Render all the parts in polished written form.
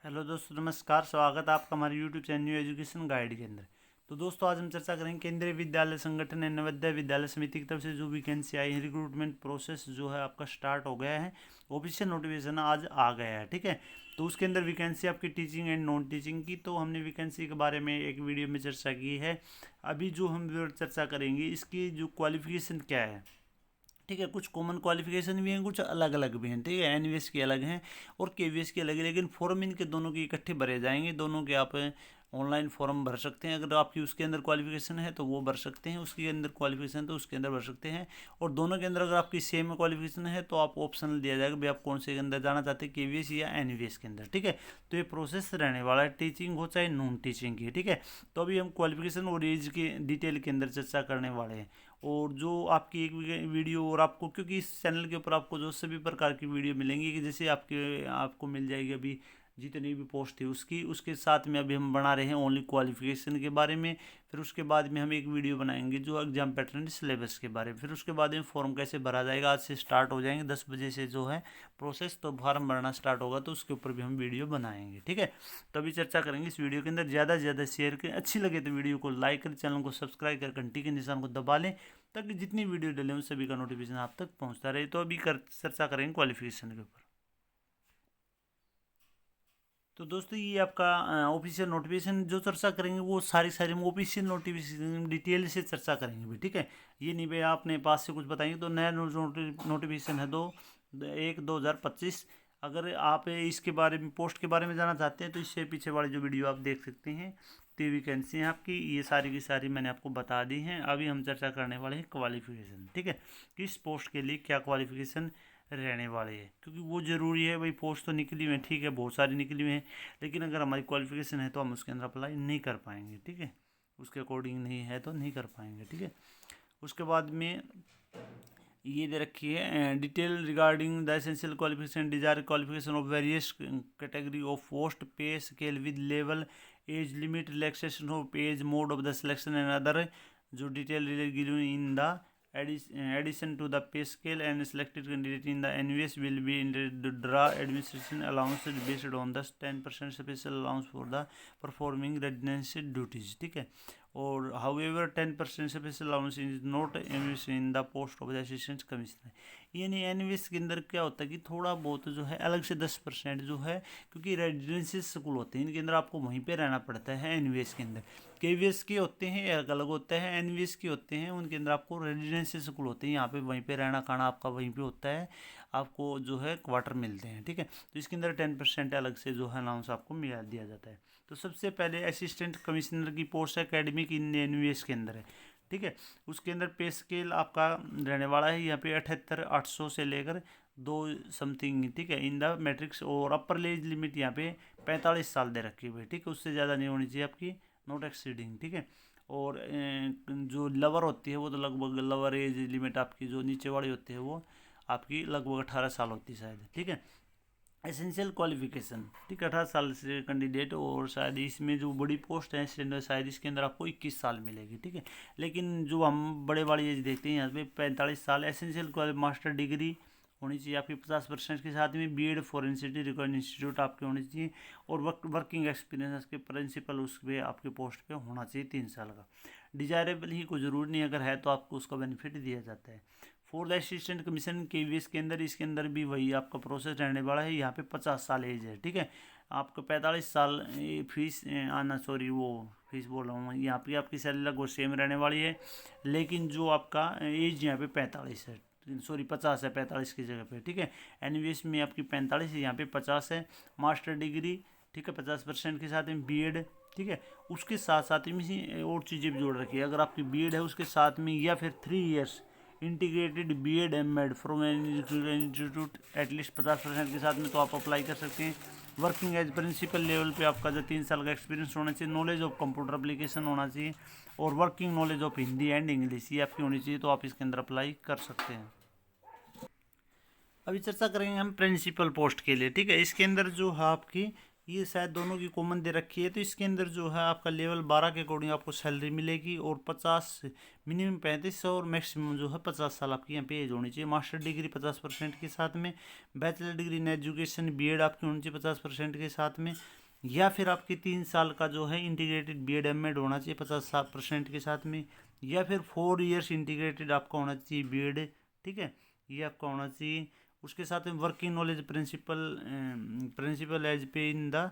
Hello दोस्तों, नमस्कार। स्वागत है आपका हमारे YouTube channel new education guide के अंदर। तो दोस्तों, आज हम चर्चा करेंगे केंद्रीय विद्यालय संगठन एवं नवोदय विद्यालय समिति की तरफ से जो वैकेंसी आई है, रिक्रूटमेंट प्रोसेस जो है आपका स्टार्ट हो गया है। ऑफिशियल नोटिफिकेशन आज आ गया है, ठीक है। तो उसके अंदर वैकेंसी आपकी टीचिंग एंड नॉन टीचिंग की, तो हमने वैकेंसी के बारे में एक वीडियो में चर्चा की है। अभी जो हम चर्चा करेंगे इसकी जो क्वालिफिकेशन क्या है, ठीक है। कुछ कॉमन क्वालिफिकेशन भी हैं, कुछ अलग अलग भी हैं, ठीक है। एनवीएस की अलग हैं और केवीएस की अलग है, लेकिन फॉर्म इनके दोनों के इकट्ठे भरे जाएंगे। दोनों के आप ऑनलाइन फॉर्म भर सकते हैं। अगर आपकी उसके अंदर क्वालिफिकेशन है तो वो भर सकते हैं, उसके अंदर क्वालिफिकेशन तो उसके अंदर भर सकते हैं। और दोनों के अंदर अगर आपकी सेम क्वालिफिकेशन है तो आप ऑप्शनल दिया जाएगा भाई आप कौन से के अंदर जाना चाहते हैं, केवीएस या एनवीएस के अंदर, ठीक है। तो ये प्रोसेस रहने वाला है, टीचिंग हो चाहे नॉन टीचिंग की, ठीक है। तो अभी हम क्वालिफिकेशन और एज के डिटेल के अंदर चर्चा करने वाले हैं। और जो आपकी एक वीडियो, और आपको क्योंकि इस चैनल के ऊपर आपको जो सभी प्रकार की वीडियो मिलेंगी कि जैसे आपको मिल जाएगी अभी जितनी भी पोस्ट है उसकी, उसके साथ में अभी हम बना रहे हैं ओनली क्वालिफिकेशन के बारे में। फिर उसके बाद में हम एक वीडियो बनाएंगे जो एग्जाम पैटर्न सिलेबस के बारे में। फिर उसके बाद में फॉर्म कैसे भरा जाएगा, आज से स्टार्ट हो जाएंगे 10 बजे से जो है प्रोसेस, तो फॉर्म भरना स्टार्ट होगा तो उसके ऊपर भी हम वीडियो बनाएंगे, ठीक है। तो अभी चर्चा करेंगे इस वीडियो के अंदर। ज़्यादा से ज़्यादा शेयर करें, अच्छी लगे तो वीडियो को लाइक करें, चैनल को सब्सक्राइब कर घंटी के निशान को दबा लें ताकि जितनी वीडियो डले उन सभी का नोटिफिकेशन आप तक पहुंचता रहे। तो अभी चर्चा करेंगे क्वालिफिकेशन के ऊपर। तो दोस्तों, ये आपका ऑफिशियल नोटिफिकेशन जो चर्चा करेंगे वो सारी सारी हम ऑफिशियल नोटिफिकेशन डिटेल से चर्चा करेंगे भी, ठीक है। ये नहीं भाई आपने पास से कुछ बताएंगे। तो नया नोटिफिकेशन है 2/1/2025। अगर आप इसके बारे में पोस्ट के बारे में जानना चाहते हैं तो इससे पीछे वाली जो वीडियो आप देख सकते हैं। तो वैकेंसी है आपकी, ये सारी की सारी मैंने आपको बता दी हैं। अभी हम चर्चा करने वाले हैं क्वालिफिकेशन, ठीक है। किस पोस्ट के लिए क्या क्वालिफिकेशन रहने वाले हैं, क्योंकि वो ज़रूरी है भाई। पोस्ट तो निकली हुई है, ठीक है, बहुत सारी निकली हुई हैं, लेकिन अगर हमारी क्वालिफिकेशन है तो हम उसके अंदर अप्लाई नहीं कर पाएंगे, ठीक है। उसके अकॉर्डिंग नहीं है तो नहीं कर पाएंगे, ठीक है। उसके बाद में ये दे रखी है detail regarding the essential qualification desire qualification of various category of post, pay scale with level, age limit, relaxation of age, mode of the selection and other जो detail given in the addition to the pay scale, and selected candidate in the NVS will be in the draw administration allowance based on the 10% special allowance for the performing residency duties, ठीक है। और however 10% special allowance is not invested in the post of the assistant commissioner। यानी NVS के अंदर क्या होता है कि थोड़ा बहुत जो है अलग से 10% जो है, क्योंकि रेजिडेंसी स्कूल होते हैं इनके अंदर आपको वहीं पे रहना पड़ता है। एनवीएस के अंदर केवीएस के होते हैं अलग अलग होता है, एनवीएस के होते हैं उनके अंदर आपको रेजिडेंसी स्कूल होते हैं, यहाँ पे वहीं पे रहना खाना आपका वहीं पे होता है, आपको जो है क्वार्टर मिलते हैं, ठीक है। तो इसके अंदर 10% अलग से जो है अलाउंस आपको मिला दिया जाता है। तो सबसे पहले असिस्टेंट कमिश्नर की पोस्ट एकेडमिक इन एनवीएस के अंदर है, ठीक है। उसके अंदर पे स्केल आपका रहने वाला है यहाँ पे 78,800 से लेकर 2 समथिंग, ठीक है, इन द मैट्रिक्स। और अपर एज लिमिट यहाँ पे 45 साल दे रखी हुई है, ठीक है, उससे ज़्यादा नहीं होनी चाहिए आपकी, नॉट एक्सीडिंग, ठीक है। और जो लवर होती है वो तो लगभग लवर एज लिमिट आपकी जो नीचे वाली होती है वो आपकी लगभग 18 साल होती है शायद, ठीक है। एसेंशियल क्वालिफिकेशन, ठीक है, 18 साल से कैंडिडेट। और शायद इसमें जो बड़ी पोस्ट है स्टैंडर्ड, शायद इसके अंदर आपको 21 साल मिलेगी, ठीक है। लेकिन जो हम बड़े वाली एज देखते हैं यहाँ पे 45 साल। एसेंशियल मास्टर डिग्री होनी चाहिए आपकी 50% के साथ में बीएड फॉरेंसिक रिकॉर्ड इंस्टीट्यूट आपके होनी चाहिए। और वर्किंग एक्सपीरियंस के प्रिंसिपल उस पर आपके पोस्ट पे होना चाहिए 3 साल का। डिजायरेबल ही कोई ज़रूरी नहीं, अगर है तो आपको उसका बेनिफिट दिया जाता है। For the assistant commission KVS के अंदर, इसके अंदर भी वही आपका प्रोसेस रहने वाला है। यहाँ पे 50 साल एज है, ठीक है। आपको 45 साल फीस आना, सॉरी वो फीस बोल रहा हूँ, यहाँ पे आपकी सैलरी लगभग सेम रहने वाली है, लेकिन जो आपका एज यहाँ पे 45 है, सॉरी 50 है 45 की जगह पे, ठीक है। एनवीएस में आपकी 45 है, यहाँ पे 50 है। मास्टर डिग्री, ठीक है, 50% के साथ में बीएड, ठीक है। उसके साथ साथ में और चीज़ें भी जोड़ रखी है। अगर आपकी बीएड है उसके साथ में, या फिर 3 years integrated BEd MEd from institute at least 50% के साथ में, तो आप अप्लाई कर सकते हैं। वर्किंग एज प्रिंसिपल लेवल पे आपका जो 3 साल का एक्सपीरियंस होना चाहिए। नॉलेज ऑफ कंप्यूटर एप्लीकेशन होना चाहिए, और working knowledge of Hindi and English ये आपकी होनी चाहिए, तो आप इसके अंदर अप्लाई कर सकते हैं। अभी चर्चा करेंगे हम प्रिंसिपल पोस्ट के लिए, ठीक है। इसके अंदर जो है आपकी ये शायद दोनों की कॉमन दे रखी है। तो इसके अंदर जो है आपका लेवल 12 के अकॉर्डिंग आपको सैलरी मिलेगी, और 50 मिनिमम 35 और मैक्सिमम जो है 50 साल आपकी यहाँ पे एज होनी चाहिए। मास्टर डिग्री 50% के साथ में, bachelor degree in education BEd आपकी होनी चाहिए 50% के साथ में, या फिर आपकी 3 साल का जो है इंटीग्रेटेड बीएड एमएड होना चाहिए 50% के साथ में, या फिर 4 ईयर्स इंटीग्रेटेड आपका होना चाहिए बीएड। ठीक है, ये आपका होना चाहिए। उसके साथ में वर्किंग नॉलेज प्रिंसिपल एज पे इन द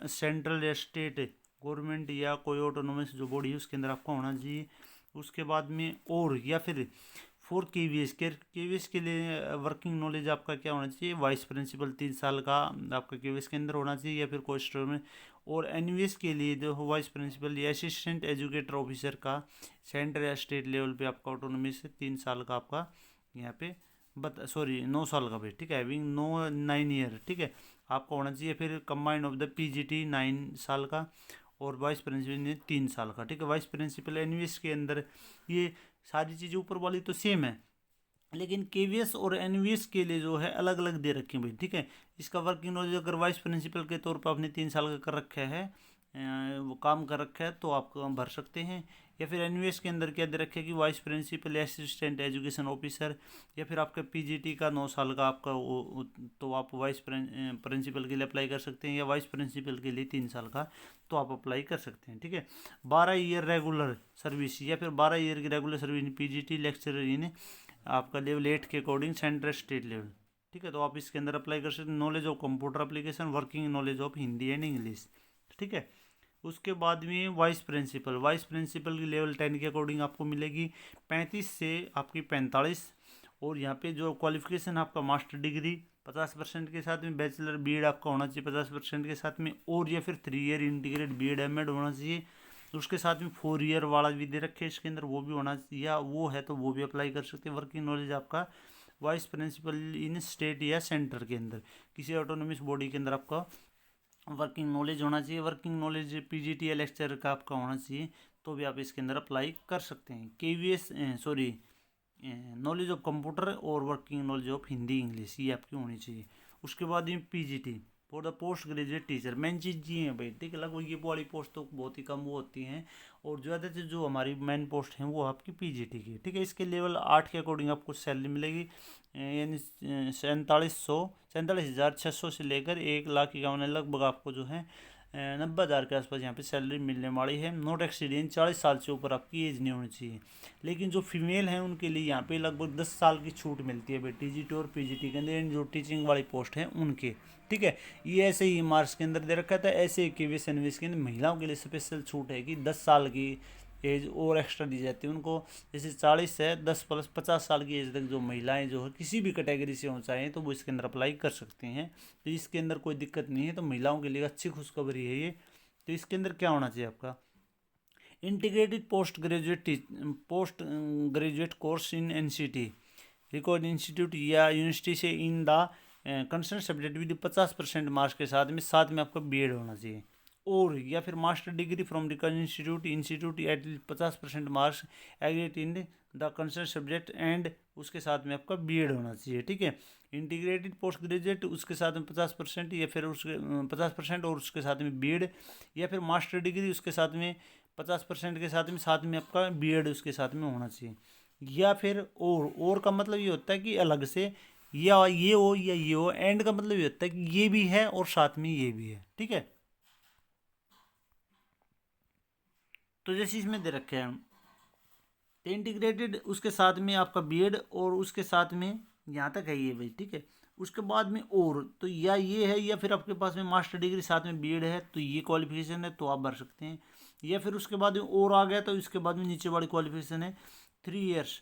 सेंट्रल या स्टेट गवर्नमेंट या कोई ऑटोनोमस जो बॉडी है उसके अंदर आपका होना चाहिए। उसके बाद में और या फिर 4 केवीएस के लिए वर्किंग नॉलेज आपका क्या होना चाहिए, वाइस प्रिंसिपल 3 साल का आपका केवीएस के अंदर होना चाहिए, या फिर कोई स्टोर में। और एनवीएस के लिए जो वाइस प्रिंसिपल या असिस्टेंट एजुकेटर ऑफिसर का सेंटर या स्टेट लेवल पे आपका ऑटोनॉमी से 3 साल का आपका यहाँ पे 9 साल का भी, ठीक है, हैविंग 9 ईयर, ठीक है, आपका होना चाहिए। फिर कंबाइंड ऑफ द पीजीटी 9 साल का, और वाइस प्रिंसिपल ने 3 साल का, ठीक है। वाइस प्रिंसिपल एनवीएस के अंदर ये सारी चीज़ें ऊपर वाली तो सेम है, लेकिन केवीएस और एनवीएस के लिए जो है अलग अलग दे रखे हैं भाई, ठीक है। इसका वर्किंग नॉलेज अगर वाइस प्रिंसिपल के तौर पर आपने 3 साल का कर रखा है, वो काम कर रखा है, तो आप भर सकते हैं। या फिर एनवीएस के अंदर क्या दे रखे कि वाइस प्रिंसिपल या असिस्टेंट एजुकेशन ऑफिसर, या फिर आपका पीजीटी का 9 साल का आपका तो आप वाइस प्रिंसिपल के लिए अप्लाई कर सकते हैं, या वाइस प्रिंसिपल के लिए 3 साल का तो आप अप्लाई कर सकते हैं, ठीक है। 12 ईयर रेगुलर सर्विस, या फिर 12 ईयर की regular service in PGT lecturer in आपका लेवल 8 के अकॉर्डिंग सेंट्रल स्टेट लेवल, ठीक है, तो आप इसके अंदर अप्लाई कर सकते हैं। Knowledge of computer application, working knowledge of Hindi and English, ठीक है। उसके बाद में वाइस प्रिंसिपल की लेवल 10 के अकॉर्डिंग आपको मिलेगी 35 से आपकी 45, और यहाँ पे जो क्वालिफिकेशन आपका मास्टर डिग्री 50% के साथ में, बैचलर बीएड आपका होना चाहिए 50% के साथ में, और या फिर 3 ईयर इंटीग्रेटेड बीएड एमएड होना चाहिए। उसके साथ में 4 ईयर वाला भी दे रखे इसके अंदर, वो भी होना चाहिए, या वो है तो वो भी अप्लाई कर सकते हैं। वर्किंग नॉलेज आपका वाइस प्रिंसिपल इन स्टेट या सेंटर के अंदर, किसी ऑटोनोमस बॉडी के अंदर आपका वर्किंग नॉलेज होना चाहिए। वर्किंग नॉलेज पीजीटी या लेक्चर का आपका होना चाहिए, तो भी आप इसके अंदर अप्लाई कर सकते हैं। केवीएस नॉलेज ऑफ कंप्यूटर और working knowledge of Hindi English, ये आपकी होनी चाहिए। उसके बाद ये PGT for the post graduate teacher, main चीज़ ये है भाई, ठीक है। लगभग ये वाली पोस्ट तो बहुत ही कम वो होती हैं, और ज़्यादा से जो हमारी मेन पोस्ट हैं वो आपकी पीजीटी की, ठीक है। इसके लेवल 8 के अकॉर्डिंग आपको सैलरी मिलेगी, यानी 47,600 से लेकर 1,51,000 लगभग आपको जो है 90,000 के आसपास यहाँ पे सैलरी मिलने वाली है। नॉट एक्सीडेंट 40 साल से ऊपर आपकी एज नहीं होनी चाहिए। लेकिन जो फीमेल हैं उनके लिए यहाँ पे लगभग 10 साल की छूट मिलती है भाई, टीजीटी और पीजीटी के अंदर, जो टीचिंग वाली पोस्ट है उनके, ठीक है। ये ऐसे ही मार्क्स के अंदर दे रखा था, ऐसे केवीएस एनवीएस के अंदर महिलाओं के लिए स्पेशल छूट है कि 10 साल की एज और एक्स्ट्रा दी जाती है उनको। जैसे 40 है 10 प्लस 50 साल की एज तक जो महिलाएं जो है किसी भी कैटेगरी से हो चाहें तो वो इसके अंदर अप्लाई कर सकते हैं, तो इसके अंदर कोई दिक्कत नहीं है। तो महिलाओं के लिए अच्छी खुशखबरी है ये। तो इसके अंदर क्या होना चाहिए आपका, integrated post graduate course in NCT record institute या यूनिवर्सिटी से in the concern subject with 50% marks के साथ में आपका बीएड होना चाहिए, और या फिर master degree from record institute eight 50% marks एग्रेट in the concern subject and उसके साथ में आपका बीएड होना चाहिए, ठीक है। इंटीग्रेटेड पोस्ट ग्रेजुएट उसके साथ में 50%, या फिर उसके 50% और उसके साथ में बीएड, या फिर मास्टर डिग्री उसके साथ में 50% के साथ में आपका बीएड उसके साथ में होना चाहिए। या फिर और का मतलब ये होता है कि अलग से या ये हो या ये हो, एंड का मतलब ये होता है कि ये भी है और साथ में ये भी है, ठीक है। तो जैसे इसमें दे रखे हैं तो इंटीग्रेटेड उसके साथ में आपका बीएड और उसके साथ में यहाँ तक है ये भाई, ठीक है। उसके बाद में और तो या ये है, या फिर आपके पास में मास्टर डिग्री साथ में बीएड है तो ये क्वालिफिकेशन है तो आप भर सकते हैं। या फिर उसके बाद में और आ गया तो इसके बाद में नीचे वाली क्वालिफिकेशन है 3 ईयर्स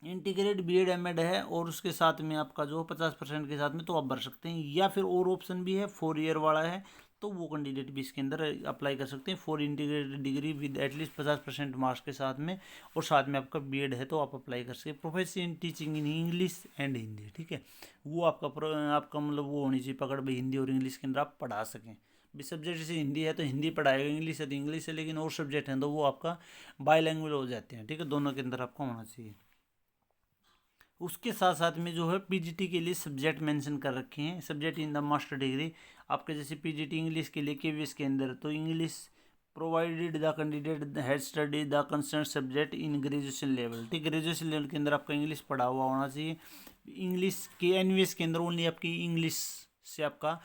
इंटीग्रेट बीएड एमएड है और उसके साथ में आपका जो 50% के साथ में तो आप भर सकते हैं। या फिर और ऑप्शन भी है 4 ईयर वाला है तो वो कैंडिडेट भी इसके अंदर अप्लाई कर सकते हैं। 4 integrated degree with at least 50% marks के साथ में और साथ में आपका बीएड है तो आप अप्लाई कर सकते हैं। Profession in teaching in English and Hindi, ठीक है, वो आपका मतलब वो होनी चाहिए पकड़ भाई, हिंदी और इंग्लिश के अंदर आप पढ़ा सकें। भी सब्जेक्ट जैसे हिंदी है तो हिंदी पढ़ाएगा, इंग्लिश है तो इंग्लिश है, लेकिन और सब्जेक्ट हैं तो वो आपका बाईलैंग्वेज हो जाते हैं, ठीक है, दोनों के अंदर आपका होना चाहिए। उसके साथ साथ में जो है पीजीटी के लिए सब्जेक्ट मेंशन कर रखे हैं, subject in the master degree. आपके जैसे पीजीटी इंग्लिश के लिए केवीएस के अंदर तो English provided the candidate has study the concern subject in graduation level. ठीक, ग्रेजुएशन लेवल के अंदर आपका इंग्लिश पढ़ा हुआ होना चाहिए। इंग्लिश के एनवीएस के अंदर ओनली आपकी इंग्लिश से आपका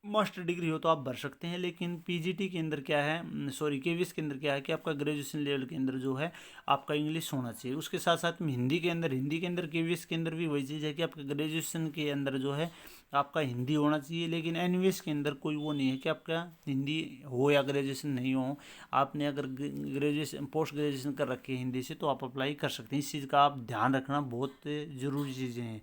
मास्टर डिग्री हो तो आप भर सकते हैं, लेकिन पीजीटी के अंदर क्या है, सॉरी केवीएस के अंदर क्या है कि आपका ग्रेजुएशन लेवल के अंदर जो है आपका इंग्लिश होना चाहिए। उसके साथ साथ में हिंदी के अंदर केवीएस के अंदर भी वही चीज़ है कि आपका ग्रेजुएशन के अंदर जो है आपका हिंदी होना चाहिए, लेकिन एनवीएस के अंदर कोई वो नहीं है कि आपका हिंदी हो या ग्रेजुएशन नहीं हो। आपने अगर ग्रेजुएशन पोस्ट ग्रेजुएशन कर रखी है हिंदी से तो आप अप्लाई कर सकते हैं। इस चीज़ का आप ध्यान रखना, बहुत ज़रूरी चीज़ें हैं।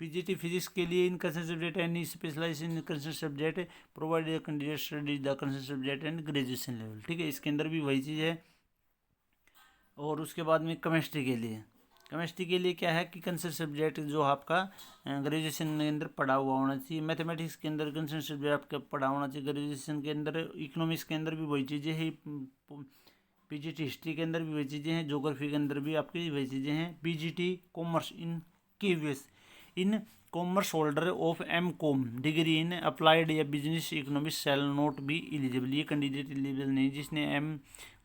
पीजीटी फिजिक्स के लिए in concern subject and specialisation in concern subject provided candidate study the concern subject and graduation level. ठीक है, इसके अंदर भी वही चीज़ है। और उसके बाद में केमिस्ट्री के लिए क्या है कि कंसर्न सब्जेक्ट जो आपका ग्रेजुएशन के अंदर पढ़ा हुआ होना चाहिए। मैथमेटिक्स के अंदर कंसर्न सब्जेक्ट आपका पढ़ा होना चाहिए ग्रेजुएशन के अंदर। इकोनॉमिक्स के अंदर भी वही चीज़ें हैं। पीजीटी हिस्ट्री के अंदर भी वही चीज़ें हैं। ज्योग्राफी के अंदर भी आपकी वही चीज़ें हैं। PGT commerce in KVS in commerce holder of M com degree in applied या business economics shall not be eligible. ये कैंडिडेट एलिजिबल नहीं जिसने एम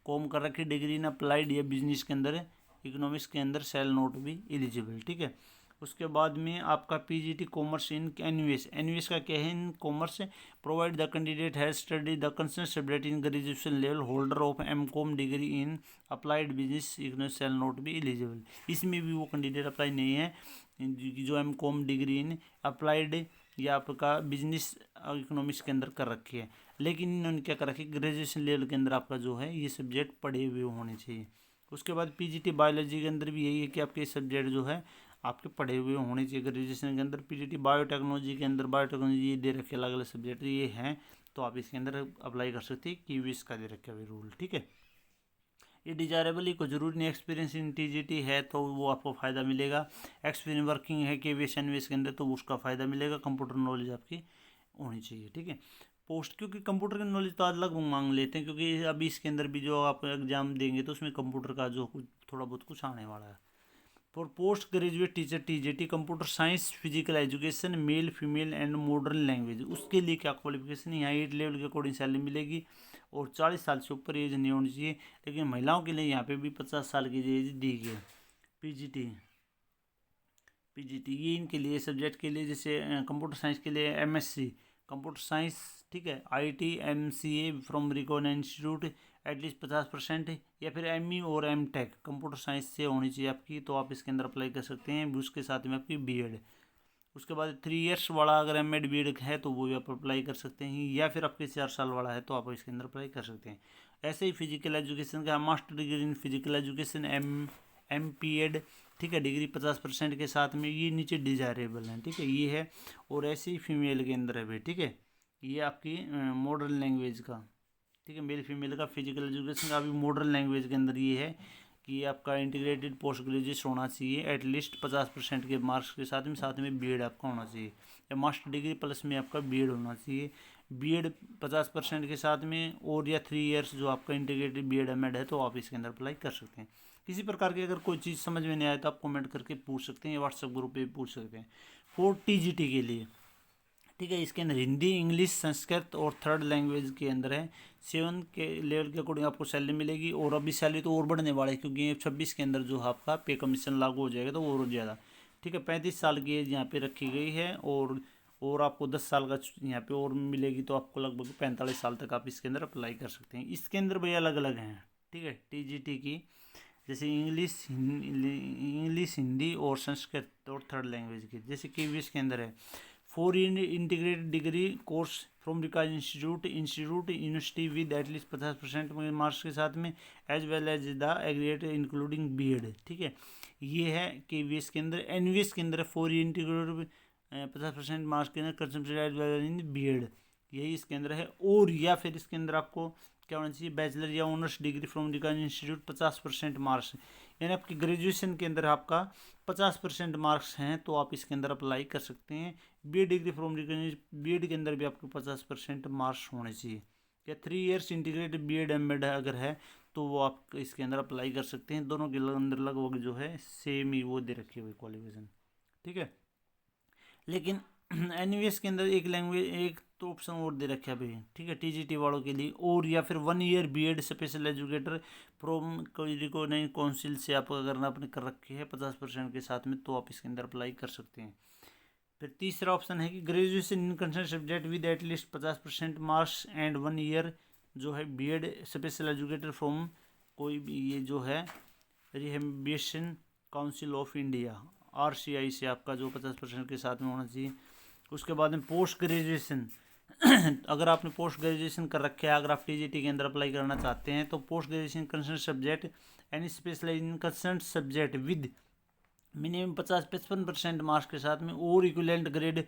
कॉम कर रखी डिग्री इन अप्लाइड या बिजनेस के अंदर इकोनॉमिक्स के अंदर शैल नॉट बी एलिजिबल। ठीक है, उसके बाद में आपका पीजीटी कॉमर्स इन एनवीएस का क्या है, in commerce provide the candidate has study the concern subject in graduation level holder of M com degree in applied business economics shall not be eligible. इसमें भी वो कैंडिडेट अप्लाई नहीं है जो M com degree in applied या आपका business economics के अंदर कर रखी है, लेकिन इन्होंने क्या कर रखी है ग्रेजुएशन लेवल के अंदर आपका जो है ये सब्जेक्ट पढ़े हुए होने चाहिए। उसके बाद पीजीटी बायोलॉजी के अंदर भी यही है कि आपके सब्जेक्ट जो है आपके पढ़े हुए होने चाहिए ग्रेजुएशन के अंदर। पीजीटी बायोटेक्नोलॉजी के अंदर बायोटेक्नोलॉजी ये दे रखे अलग अलग सब्जेक्ट ये हैं, तो आप इसके अंदर अप्लाई कर सकते हैं। कीवीएस का दे रखे हुए रूल। ठीक है, ये डिजायरेबल को जरूरी नहीं, एक्सपीरियंस इन टीजीटी है तो वो आपको फ़ायदा मिलेगा। एक्सपीरियंस वर्किंग है केवीएस एनवीएस के अंदर तो उसका फ़ायदा मिलेगा। कंप्यूटर नॉलेज आपकी होनी चाहिए। ठीक है, पोस्ट क्योंकि कंप्यूटर की नॉलेज तो आज लगभग मांग लेते हैं, क्योंकि अभी इसके अंदर भी जो आप एग्जाम देंगे तो उसमें कंप्यूटर का जो कुछ थोड़ा बहुत कुछ आने वाला है। For post graduate teacher TGT computer science physical education male female and modern language, उसके लिए क्या क्वालिफिकेशन यहाँ 8 लेवल के अकॉर्डिंग सैलरी मिलेगी और 40 साल से ऊपर एज नहीं होनी चाहिए। लेकिन महिलाओं के लिए यहाँ पे भी 50 साल की एज दी गई है। पीजीटी ये इनके लिए सब्जेक्ट के लिए, जैसे कंप्यूटर साइंस के लिए एमएससी कंप्यूटर साइंस, ठीक है, IT MCA from recognised institute at least 50%, या फिर एमई और एमटेक कंप्यूटर साइंस से होनी चाहिए आपकी, तो आप इसके अंदर अप्लाई कर सकते हैं। उसके साथ में आपकी बीएड, उसके बाद 3 इयर्स वाला अगर एमएड बीएड है तो वो भी आप अप्लाई कर सकते हैं, या फिर आपके 4 साल वाला है तो आप इसके अंदर अप्लाई कर सकते हैं। ऐसे ही फिजिकल एजुकेशन का master degree in physical education MPEd, ठीक है, डिग्री 50% के साथ में, ये नीचे डिजायरेबल है। ठीक है, ये है। और ऐसे ही फीमेल के अंदर है भाई। ठीक है, ये आपकी मॉडर्न लैंग्वेज का, ठीक है, मेल फीमेल का फिजिकल एजुकेशन का भी मॉडर्न लैंग्वेज के अंदर ये है कि आपका इंटीग्रेटेड पोस्ट ग्रेजुएट होना चाहिए एटलीस्ट 50% के मार्क्स के साथ में बीएड आपका होना चाहिए, या मास्टर डिग्री प्लस में आपका बीएड होना चाहिए। बीएड 50% के साथ में, और या 3 इयर्स जो आपका इंटीग्रेटेड बीएड एमएड है तो आप इसके अंदर अप्लाई कर सकते हैं। किसी प्रकार की अगर कोई चीज़ समझ में नहीं आए तो आप कमेंट करके पूछ सकते हैं या व्हाट्सएप ग्रुप पे भी पूछ सकते हैं। 4 टीजीटी के लिए, ठीक है, इसके अंदर हिंदी इंग्लिश संस्कृत और थर्ड लैंग्वेज के अंदर है। 7 के लेवल के अकॉर्डिंग आपको सैलरी मिलेगी, और अभी सैलरी तो और बढ़ने वाली है क्योंकि 26 के अंदर जो आपका पे कमीशन लागू हो जाएगा तो और ज़्यादा। ठीक है, 35 साल की एज यहाँ पे रखी गई है, और आपको 10 साल का यहाँ पे और मिलेगी, तो आपको लगभग 45 साल तक आप इसके अंदर अप्लाई कर सकते हैं। इसके अंदर भी अलग अलग हैं। ठीक है, टीजीटी की जैसे इंग्लिश हिंदी और संस्कृत और थर्ड लैंग्वेज की, जैसे केवीएस के अंदर है 4 integrated degree course from recognised institute university with at least 50% marks के साथ में, as well as the aggregate including BEd. ठीक है, ये है केवीएस के अंदर। एनवीएस के अंदर 4 इंटीग्रेटेड 50% मार्क्स के अंदर कंसम्पटेड एज वेल इन बीएड, यही इसके अंदर है। और या फिर इसके अंदर आपको क्या होना चाहिए, बैचलर या honours degree from recognised institute 50% marks, यानी आपकी ग्रेजुएशन के अंदर आपका 50% मार्क्स हैं तो आप इसके अंदर अप्लाई कर सकते हैं। BEd degree from recognised, BEd के अंदर भी आपको 50% मार्क्स होने चाहिए। या 3 इयर्स इंटीग्रेटेड बीएड एमएड अगर है तो वो आप इसके अंदर अप्लाई कर सकते हैं। दोनों के अंदर लगभग जो है सेम ही वो दे रखी हुई क्वालिफिकेशन, ठीक है। लेकिन एनवीएस के अंदर एक लैंग्वेज, एक तो ऑप्शन और दे रखा है भाई, ठीक है, टीजीटी वालों के लिए, और या फिर 1 year BEd special educator from कोई रिकॉग्नाइज काउंसिल से आप अगर आपने कर रखी है 50% के साथ में, तो आप इसके अंदर अप्लाई कर सकते हैं। फिर तीसरा ऑप्शन है कि graduation in concern subject with at least 50% marks and 1 year जो है बीएड स्पेशल एजुकेटर फ्रॉम कोई भी ये जो है rehabilitation council of India RCI से आपका जो 50% के साथ में होना चाहिए। उसके बाद में पोस्ट ग्रेजुएशन अगर आपने पोस्ट ग्रेजुएशन कर रखे है, अगर आप टीजीटी के अंदर अप्लाई करना चाहते हैं, तो post graduation concern subject any specialise in concern subject with minimum 55% marks के साथ में और equivalent grade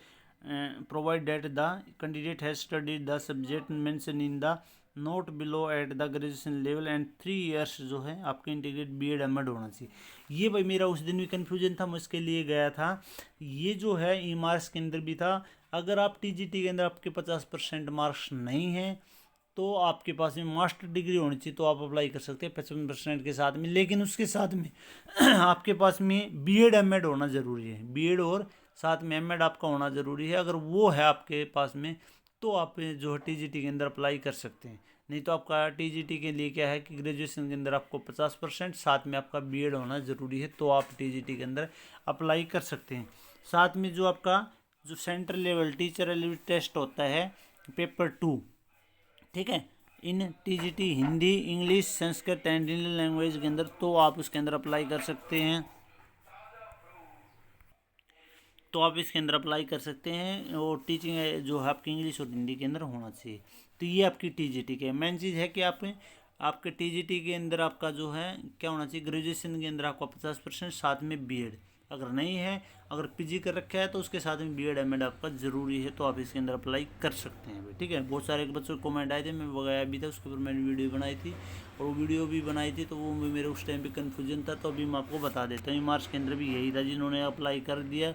provide that the candidate has studied the subject mention in the note below at the graduation level and 3 years जो है आपके integrate BEd MEd होना चाहिए। ये भाई मेरा उस दिन भी कन्फ्यूजन था, मैं उसके लिए गया था। ये जो है ई मार्क्स के अंदर भी था, अगर आप टीजीटी के अंदर आपके 50% मार्क्स नहीं हैं तो आपके पास में मास्टर डिग्री होनी चाहिए, तो आप अप्लाई कर सकते हैं 55% के साथ में। लेकिन उसके साथ में आपके पास में बीएड एमएड होना ज़रूरी है, बीएड और साथ में एमएड आपका होना ज़रूरी है। अगर वो है आपके पास में तो आप जो है टीजीटी के अंदर अप्लाई कर सकते हैं। नहीं तो आपका टीजीटी के लिए क्या है कि ग्रेजुएशन के अंदर आपको 50% साथ में आपका बीएड होना ज़रूरी है, तो आप टीजीटी के अंदर अप्लाई कर सकते हैं। साथ में जो आपका जो central level teacher level test होता है पेपर 2, ठीक है, in TGT Hindi English Sanskrit and Indian language के अंदर, तो आप उसके अंदर अप्लाई कर सकते हैं, तो आप इसके अंदर अप्लाई कर सकते हैं। और टीचिंग जो है आपकी इंग्लिश और हिंदी के अंदर होना चाहिए। तो ये आपकी टीजीटी के मेन चीज़ है कि आपके टीजीटी के अंदर आपका जो है क्या होना चाहिए, ग्रेजुएशन के अंदर आपका 50% साथ में बीएड, अगर नहीं है, अगर पीजी कर रखा है तो उसके साथ में बीएड एमएड आपका ज़रूरी है, तो आप इसके अंदर अप्लाई कर सकते हैं भाई, ठीक है। बहुत सारे बच्चों को कमेंट आए थे, मैं वगैरह भी था, उसके ऊपर मैंने वीडियो बनाई थी, और वो वीडियो भी बनाई थी, तो वो मेरे उस टाइम पे कन्फ्यूजन था, तो अभी मैं आपको बता देता हूँ। मार्च के अंदर भी यही था, जिन्होंने अप्लाई कर दिया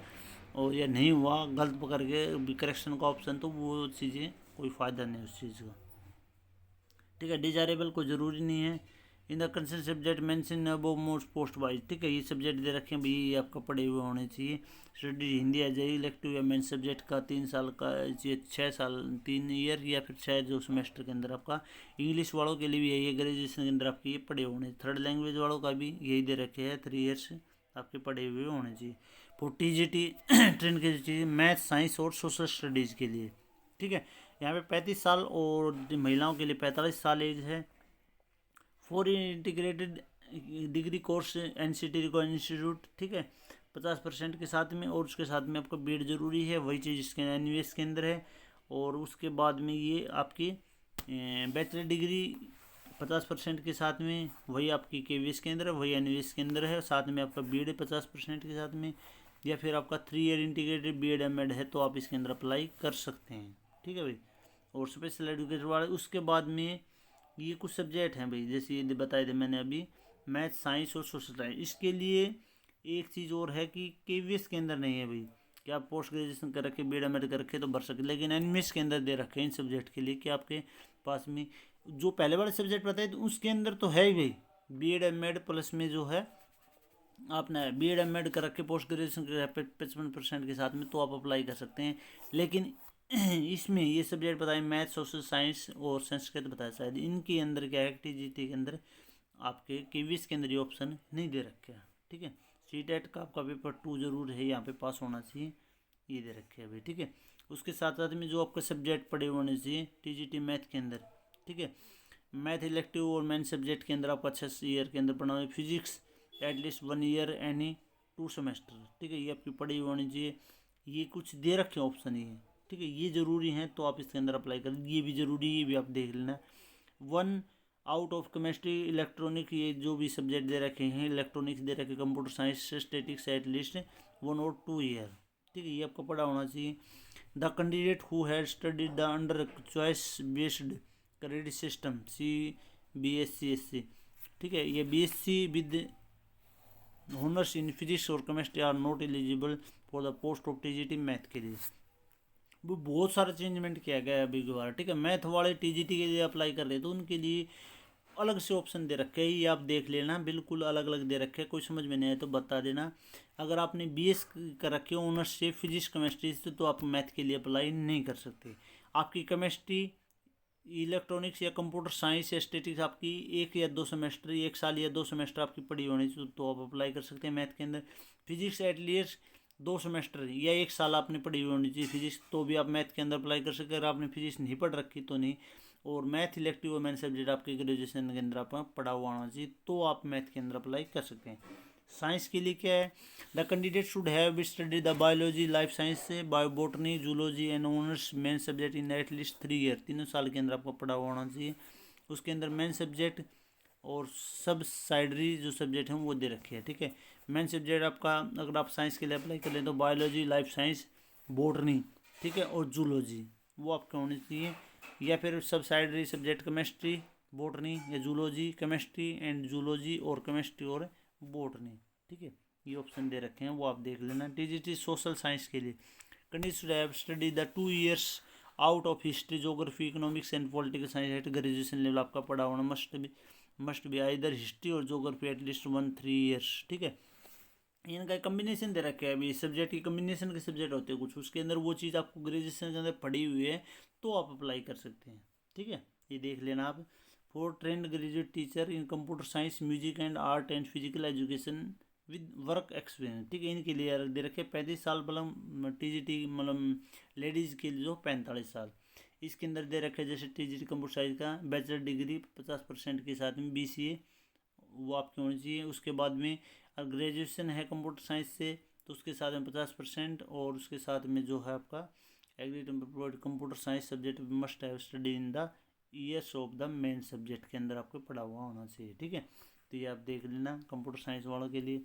और या नहीं हुआ गलत पकड़ के करेक्शन का ऑप्शन, तो वो चीज़ें कोई फ़ायदा नहीं उस चीज़ का, ठीक है। डिजायरेबल को ज़रूरी नहीं है। In the concern subject mention above most post wise, ठीक है, ये सब्जेक्ट दे रखे हैं भाई, ये आपका पढ़े हुए होने चाहिए। स्टडी हिंदी आ जाएगी, इलेक्टिव या मेन सब्जेक्ट का 3 साल का, 6 साल 3 ईयर या फिर 6 जो सेमेस्टर के अंदर आपका। इंग्लिश वालों के लिए भी यही है, ग्रेजुएशन के अंदर आपके ये पढ़े होने। थर्ड लैंग्वेज वालों का भी यही दे रखे हैं, 3 ईयर्स आपके पढ़े हुए होने चाहिए। फॉर टीजीटी ट्रेन की चीज़ मैथ साइंस और सोशल स्टडीज़ के लिए, ठीक है, यहाँ पे 35 साल और महिलाओं के लिए 45 साल एज है। For integrated degree course NCT record institute, ठीक है, 50% के साथ में, और उसके साथ में आपका बीएड जरूरी है, वही चीज़ इसके एनवीएस के अंदर है। और उसके बाद में ये आपकी बैचलर डिग्री 50% के साथ में, वही आपकी केवीएस के अंदर है, वही एनवीएस के अंदर है। साथ में आपका बीएड 50% के साथ में, या फिर आपका 3 ईयर इंटीग्रेटेड बीएड एमएड है, तो आप इसके अंदर अप्लाई कर सकते हैं, ठीक है भाई। और स्पेशल एजुकेशन वाले उसके बाद में ये कुछ सब्जेक्ट हैं भाई, जैसे ये बताए थे मैंने अभी, मैथ साइंस और सोशल साइंस। इसके लिए एक चीज़ और है कि केवीएस के अंदर नहीं है भाई, कि आप पोस्ट ग्रेजुएशन कर रखे बीएड एमएड कर रखे तो भर सके, लेकिन एनवीएस के अंदर दे रखे हैं इन सब्जेक्ट के लिए कि आपके पास में जो पहले वाले सब्जेक्ट बताए तो उसके अंदर तो है ही भाई, बीएड एमएड प्लस में जो है आपने बीएड एमएड कर रखे पोस्ट ग्रेजुएशन के 55% के साथ में, तो आप अप्लाई कर सकते हैं। लेकिन इसमें ये सब्जेक्ट बताए मैथ सोशल साइंस और संस्कृत बताया, शायद इनके अंदर क्या है, टीजीटी के अंदर आपके केवीएस के अंदर ये ऑप्शन नहीं दे रखे हैं, ठीक है। सीटेट का आपका पेपर 2 जरूर है, यहाँ पे पास होना चाहिए, ये दे रखे हैं भाई, ठीक है। उसके साथ साथ में जो आपका सब्जेक्ट पढ़े होने चाहिए टीजीटी मैथ के अंदर, ठीक है, मैथ इलेक्टिव और मेन सब्जेक्ट के अंदर आपका 6 ईयर के अंदर पढ़ना है। Physics at least 1 year any 2 semester, ठीक है, ये आपकी पढ़ी हुई होनी चाहिए। ये कुछ दे रखे ऑप्शन ही है, ठीक है, ये ज़रूरी हैं, तो आप इसके अंदर अप्लाई करें। ये भी ज़रूरी है, ये भी आप देख लेना। 1 आउट ऑफ केमिस्ट्री इलेक्ट्रॉनिक, ये जो भी सब्जेक्ट दे रखे हैं, इलेक्ट्रॉनिक्स दे रखे, कंप्यूटर साइंस स्टैटिक्स एटलीस्ट 1 और 2 ईयर, ठीक है, ये आपको पढ़ा होना चाहिए। The candidate who had studied the under choice based credit system CBSC, ठीक है, ये BSc with honours in physics और chemistry are not eligible for the post of TGT math के लिए। वो बहुत सारा चेंजमेंट किया गया है अभी दोबारा, ठीक है। मैथ वाले टीजीटी के लिए अप्लाई कर रहे हैं तो उनके लिए अलग से ऑप्शन दे रखे हैं, ये आप देख लेना, बिल्कुल अलग अलग दे रखे हैं। कोई समझ में नहीं आए तो बता देना। अगर आपने BS कर रखे हो ऑनर्स से फिजिक्स केमिस्ट्री से, तो आप मैथ के लिए अप्लाई नहीं कर सकते। आपकी केमिस्ट्री, इलेक्ट्रॉनिक्स या कंप्यूटर साइंस या स्टैटिक्स आपकी 1 या 2 सेमेस्टर, 1 साल या 2 सेमेस्टर आपकी पढ़ी होनी चाहिए, तो आप अप्लाई कर सकते हैं मैथ के अंदर। फिजिक्स एटलीस्ट 2 सेमेस्टर या 1 साल आपने पढ़ी होनी चाहिए फिजिक्स, तो भी आप मैथ के अंदर अप्लाई कर सकते हैं। अगर आपने फिजिक्स नहीं पढ़ रखी तो नहीं। और मैथ इलेक्टिव और मेन सब्जेक्ट आपके ग्रेजुएशन के अंदर आपका पढ़ा हुआ होना चाहिए, तो आप मैथ के अंदर अप्लाई कर सकते हैं। साइंस के लिए क्या है, the candidate should have study the biology, life science से bio botany, zoology and honours main subject in at least 3 year, 3 साल के अंदर आपको पढ़ा हुआ होना चाहिए। उसके अंदर मेन सब्जेक्ट और सब साइडरी जो सब्जेक्ट हैं वो दे रखे हैं, ठीक है। मेन सब्जेक्ट आपका, अगर आप साइंस के लिए अप्लाई कर लें तो बायोलॉजी, लाइफ साइंस, बोटनी, ठीक है, और जूलॉजी वो आपके होने चाहिए। या फिर सब साइडरी सब्जेक्ट केमिस्ट्री, बोटनी या जूलॉजी, केमिस्ट्री एंड जूलॉजी और केमिस्ट्री और बोटनी, ठीक है। ये ऑप्शन दे रखे हैं, वो आप देख लेना। TGT सोशल साइंस के लिए, candidate should have study the 2 years out of history, geography, economics and political science at graduation level आपका पढ़ा होना मस्ट बी आइदर हिस्ट्री और ज्योग्राफी एटलीस्ट 3 years, ठीक है। इनका कम्बिनेशन दे रखे हैं। अभी सब्जेक्ट की कम्बिनेशन के सब्जेक्ट होते हैं कुछ, उसके अंदर वो चीज़ आपको ग्रेजुएशन के अंदर पढ़ी हुई है तो आप अप्लाई कर सकते हैं, ठीक है। ये देख लेना आप। For trained graduate teacher in computer science, music and art and physical education with work experience, ठीक है। इनके लिए दे रखे 35 साल, मतलब TGT मतलब लेडीज़ के लिए जो 45 साल। इसके अंदर दे रखे जैसे TGT कंप्यूटर साइंस का बैचलर डिग्री 50% के साथ में BCA वो आपकी होनी चाहिए। उसके बाद में अगर ग्रेजुएशन है कंप्यूटर साइंस से तो उसके साथ में 50%, और उसके साथ में जो है आपका computer science subject must have study in the years of the main subject के अंदर आपको पढ़ा हुआ होना चाहिए, ठीक है। तो ये आप देख लेना कंप्यूटर साइंस वालों के लिए।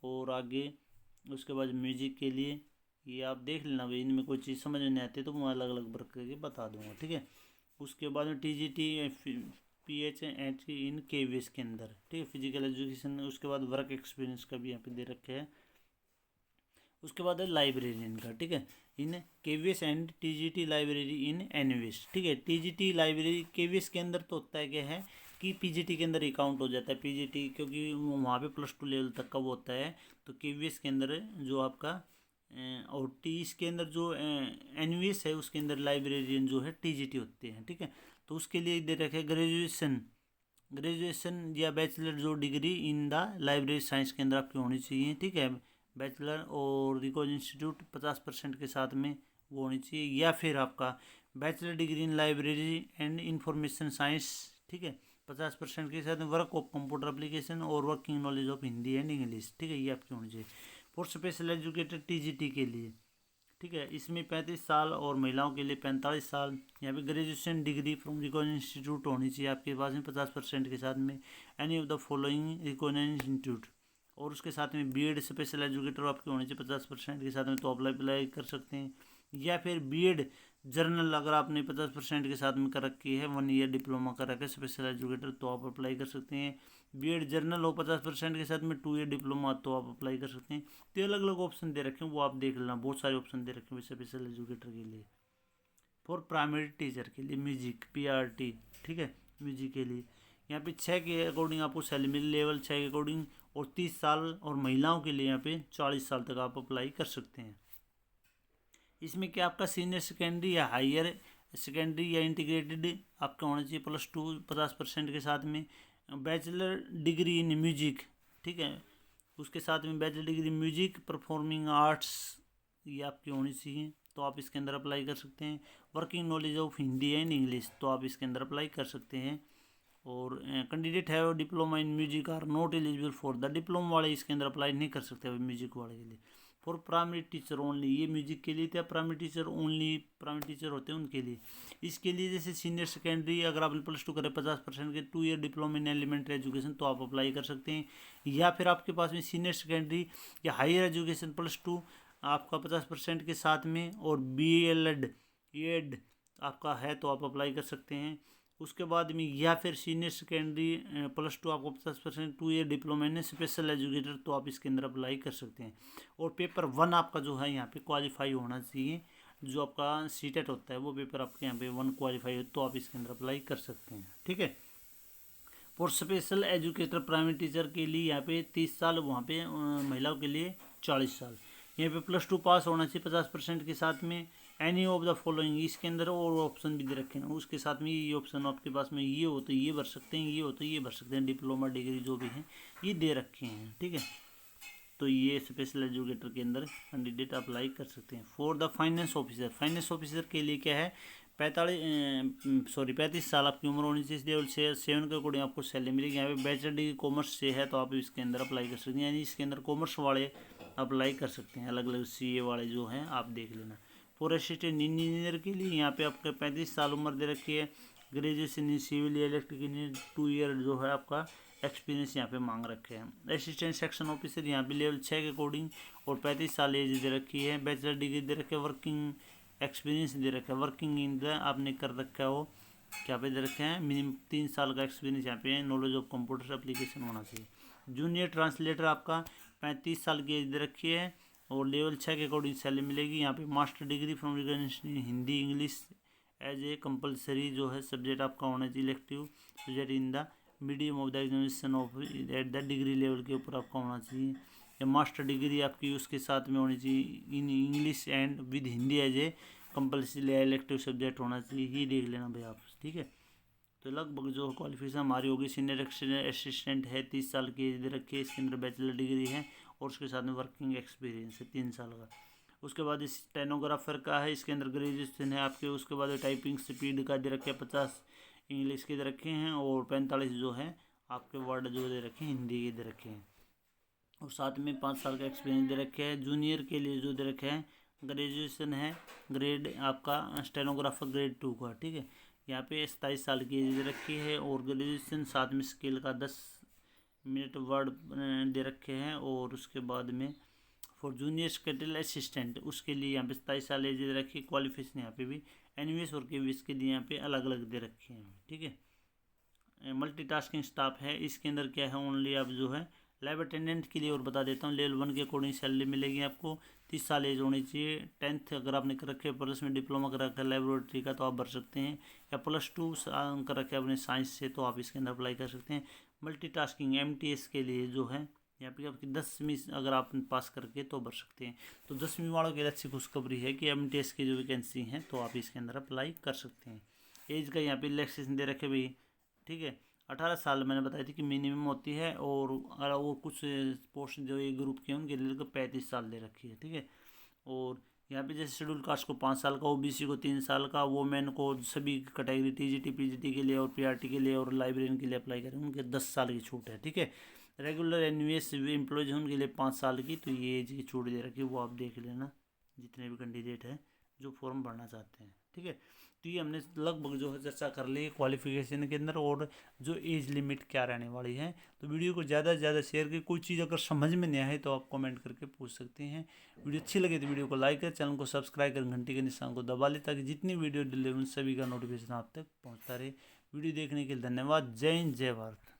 और आगे उसके बाद म्यूजिक के लिए ये आप देख लेना भाई, इनमें कोई चीज़ समझ में नहीं आती तो मैं अलग अलग वर्क करके बता दूंगा, ठीक है। उसके बाद में TGT PH इन KVS के अंदर, ठीक है, फिजिकल एजुकेशन। उसके बाद वर्क एक्सपीरियंस का भी यहाँ पे दे रखे हैं। उसके बाद है लाइब्रेरियन का, ठीक है, इन KVS and TGT library in NVS, ठीक है। TGT लाइब्रेरी KVS के अंदर तो होता है क्या है कि PGT के अंदर ही काउंट हो जाता है PGT, क्योंकि वहाँ पे +2 लेवल तक का वो होता है। तो KVS के अंदर जो आपका और इसके अंदर जो NVS है उसके अंदर लाइब्रेरियन जो है TGT होते हैं, ठीक है। तो उसके लिए दे रखे ग्रेजुएशन या बैचलर जो degree in the library science के अंदर आपकी होनी चाहिए, ठीक है। बैचलर और रिकॉर्ड इंस्टीट्यूट 50% के साथ में वो होनी चाहिए। या फिर आपका bachelor degree in library and information science, ठीक है, 50% के साथ में वर्क ऑफ कंप्यूटर एप्लीकेशन और working knowledge of Hindi and English, ठीक है, ये आपकी होनी चाहिए। फॉर स्पेशल एजुकेटेड TGT के लिए, ठीक है, इसमें 35 साल और महिलाओं के लिए 45 साल। यहाँ पे graduation degree from recognised institute होनी चाहिए आपके पास में 50% के साथ में, any of the following recognised institute. और उसके साथ में BEd स्पेशल एजुकेटर आपके होने चाहिए 50% के साथ में, तो अप्लाई कर सकते हैं। या फिर BEd जर्नल अगर आपने 50% के साथ में कर रखी है, 1 ईयर डिप्लोमा कर रखा है स्पेशल एजुकेटर, तो आप अप्लाई कर सकते हैं। BEd जर्नल हो 50% के साथ में 2 ईयर डिप्लोमा, तो आप अप्लाई कर सकते हैं। तो अलग अलग ऑप्शन दे रखे हैं, वो आप देख लेना, बहुत सारे ऑप्शन दे रखे हैं स्पेशल एजुकेटर के लिए। फॉर प्राइमरी टीचर के लिए म्यूजिक PRT, ठीक है, म्यूजिक के लिए यहाँ पे 6 के अकॉर्डिंग आपको सैलरी मिल, लेवल 6 के अकॉर्डिंग, और 30 साल, और महिलाओं के लिए यहाँ पे 40 साल तक आप अप्लाई कर सकते हैं। इसमें क्या आपका सीनियर सेकेंडरी या हायर सेकेंडरी या इंटीग्रेटेड आपका होना चाहिए +2 50% के साथ में। बैचलर डिग्री इन म्यूजिक, ठीक है, उसके साथ में bachelor degree music performing arts ये आपकी होनी चाहिए, तो आप इसके अंदर अप्लाई कर सकते हैं। Working knowledge of Hindi and English, तो आप इसके अंदर अप्लाई कर सकते हैं। और कैंडिडेट है diploma in music are not eligible for the, diploma वाले इसके अंदर अप्लाई नहीं कर सकते अभी म्यूजिक वाले के लिए। फॉर प्राइमरी टीचर ओनली, ये म्यूजिक के लिए थे, primary teacher only, primary teacher होते हैं उनके लिए। इसके लिए जैसे सीनियर सेकेंडरी अगर आपने +2 करें 50% के 2 year diploma in elementary education, तो आप अप्लाई कर सकते हैं। या फिर आपके पास में सीनियर सेकेंडरी या हायर एजुकेशन +2 आपका 50% के साथ में, और BEd आपका है तो आप अप्लाई कर सकते हैं। उसके बाद में या फिर सीनियर सेकेंडरी +2 आपको 50% 2 ईयर डिप्लोमा इन स्पेशल एजुकेटर, तो आप इसके अंदर अप्लाई कर सकते हैं। और पेपर 1 आपका जो है यहाँ पे क्वालिफाई होना चाहिए, जो आपका CTET होता है वो पेपर आपके यहाँ पे 1 क्वालिफाई हो, तो आप इसके अंदर अप्लाई कर सकते हैं, ठीक है। For special educator primary teacher के लिए यहाँ पे 30 साल, वहाँ पे महिलाओं के लिए 40 साल। यहाँ पे +2 पास होना चाहिए 50% के साथ में। एनी ऑफ द फॉलोइंग, इसके अंदर और ऑप्शन भी दे रखे हैं, उसके साथ में ये ऑप्शन आपके पास में ये हो तो ये भर सकते हैं, ये हो तो ये भर सकते हैं, डिप्लोमा डिग्री जो भी है ये दे रखे हैं, ठीक है। तो ये स्पेशल एजुकेटर के अंदर कैंडिडेट अप्लाई कर सकते हैं। For the finance officer, finance officer के लिए क्या है, 35 साल आपकी उम्र होनी चाहिए। लेवल 7 के अकॉर्डिंग आपको सैलरी मिलेगी। यहाँ पे बैचलर डिग्री कॉमर्स से है तो आप इसके अंदर अप्लाई कर सकते हैं, यानी इसके अंदर कॉमर्स वाले अप्लाई कर सकते हैं, अलग अलग CA वाले जो हैं आप देख लेना। फॉर असिस्टेंट इंजीनियर के लिए यहाँ पे आपका 35 साल उम्र दे रखी है। ग्रेजुएशन इन सिविल या इलेक्ट्रिकल इंजीनियर 2 ईयर जो है आपका एक्सपीरियंस यहाँ पे मांग रखे हैं। असिस्टेंट सेक्शन ऑफिसर यहाँ पे लेवल 6 के अकॉर्डिंग और 35 साल एज दे रखी है। बैचलर डिग्री दे रखे है, वर्किंग एक्सपीरियंस दे रखा है, वर्किंग इन द आपने कर रखा है वो क्या पे दे रखे हैं, मिनिमम 3 साल का एक्सपीरियंस यहाँ पे है। नॉलेज ऑफ कंप्यूटर एप्लीकेशन होना चाहिए। जूनियर ट्रांसलेटर आपका 35 साल की एज दे रखी है और लेवल 6 के अकॉर्डिंग सैलरी मिलेगी। यहाँ पे master degree from Hindi English as a compulsory जो है सब्जेक्ट आपका होना चाहिए, elective subject in the medium of the examination of at the degree level के ऊपर आपका होना चाहिए। या मास्टर डिग्री आपकी उसके साथ में होनी चाहिए in English and with Hindi as a compulsory elective subject होना चाहिए, ये देख लेना भाई आप, ठीक है। तो लगभग जो क्वालिफिकेशन हमारी होगी, सीनियर असिस्टेंट है 30 साल की एज दे रखी है, इसके अंदर बैचलर डिग्री है और उसके साथ में वर्किंग एक्सपीरियंस है 3 साल का। उसके बाद स्टेनोग्राफर का है, इसके अंदर ग्रेजुएशन है आपके। उसके बाद टाइपिंग स्पीड का दे रखे हैं 50 इंग्लिश के दे रखे हैं और 45 जो है आपके वर्ड जो दे रखे हैं हिंदी के दे रखे हैं और साथ में 5 साल का एक्सपीरियंस दे रखे हैं। जूनियर के लिए जो दे रखे हैं ग्रेजुएशन है, ग्रेड आपका स्टेनोग्राफर ग्रेड 2 का, ठीक है। यहाँ पे 27 साल की एज दे रखी है और ग्रेजुएशन साथ में स्किल का 10 मिनट वर्ड दे रखे हैं। और उसके बाद में फॉर जूनियर स्केटल असिस्टेंट उसके लिए यहाँ पे 27 साल एज दे रखी है। क्वालिफिकेशन यहाँ पे भी एनवीएस और केवीएस के लिए यहाँ पे अलग अलग दे रखे हैं, ठीक है। मल्टीटास्किंग स्टाफ है, इसके अंदर क्या है ओनली आप जो है लैब अटेंडेंट के लिए और बता देता हूँ। लेवल 1 के अकॉर्डिंग सैलरी मिलेगी आपको। 30 साल एज होनी चाहिए। 10th अगर आपने कर रखे प्लस में डिप्लोमा कर रखा है लेबोरेटरी का तो आप भर सकते हैं, या +2 कर रखे अपने साइंस से तो आप इसके अंदर अप्लाई कर सकते हैं। मल्टीटास्किंग MTS के लिए जो है यहाँ पे आपकी 10वीं अगर आप पास करके तो भर सकते हैं। तो 10वीं वालों के लिए अच्छी खुशखबरी है कि MTS की जो वैकेंसी हैं तो आप इसके अंदर अप्लाई कर सकते हैं। एज का यहाँ पे रिलैक्सेशन दे रखे भाई, ठीक है। 18 साल मैंने बताई थी कि मिनिमम होती है और वो कुछ पोस्ट जो ये ग्रुप के हैं उनके लिए 35 साल दे रखी है, ठीक है। और यहाँ पे जैसे शेड्यूल कास्ट को 5 साल का, OBC को 3 साल का, वोमेन को सभी कैटेगरी TGT PGT के लिए और PRT के लिए और लाइब्रेरियन के लिए अप्लाई करें उनके 10 साल की छूट है, ठीक है। रेगुलर एनवीएस एम्प्लॉयज हैं उनके लिए 5 साल की, तो ये एज की छूट दे रखी है, वो आप देख लेना जितने भी कैंडिडेट हैं जो फॉर्म भरना चाहते हैं, ठीक है। तो ये हमने लगभग जो है चर्चा कर ली क्वालिफिकेशन के अंदर और जो एज लिमिट क्या रहने वाली है। तो वीडियो को ज़्यादा से ज़्यादा शेयर करें। कोई चीज़ अगर समझ में नहीं आए तो आप कमेंट करके पूछ सकते हैं। वीडियो अच्छी लगे तो वीडियो को लाइक करें, चैनल को सब्सक्राइब करें, घंटी के निशान को दबा लें ताकि जितनी वीडियो डिलीवर उन सभी का नोटिफिकेशन आप तक पहुँचता रहे। वीडियो देखने के लिए धन्यवाद। जय हिंद, जय भारत।